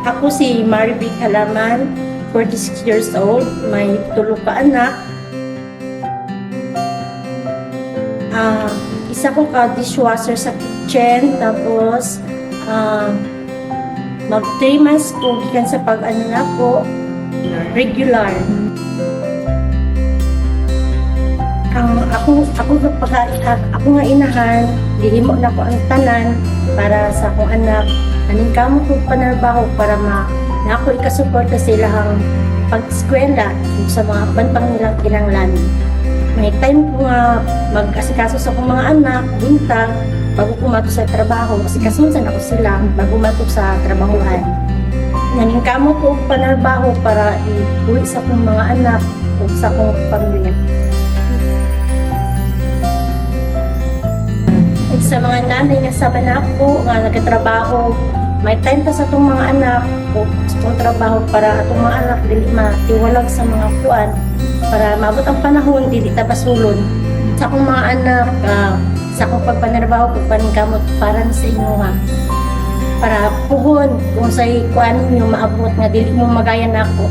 Ako si Maribik Halaman, 46 years old, may 3 ka anak. Isa ko ka-dishwasher sa kitchen, tapos mag 3 months po gikan sa pag-ano na po, regular. Ako nga inahan, dihimo na ko ang tanan para sa akong anak. Aning kamo ko panarbaho para na ako ikasuporta sa ilahang pag-eskwela sa mga bantang nilang kinanglan. May time ko nga mag-asikaso sa akong mga anak, buntag, bago kumato sa trabaho. Asikasunsan ako sila bago mato sa trabahuhan. Naning kamo ko panarbaho para iuwi sa akong mga anak o sa akong pamilya. Sa mga nanay nga sa anak ko nga nagkatrabaho, may time pa sa itong mga anak o sa itong trabaho para itong mga anak dili matiwalag sa mga kuan para maabot ang panahon dili ta basulon. Sa akong mga anak, sa akong pagpanarbaho pagpaningkamot para sa inyo ha. Para puhon kung sa kuan ninyo maabot nga dili mo magayan ako.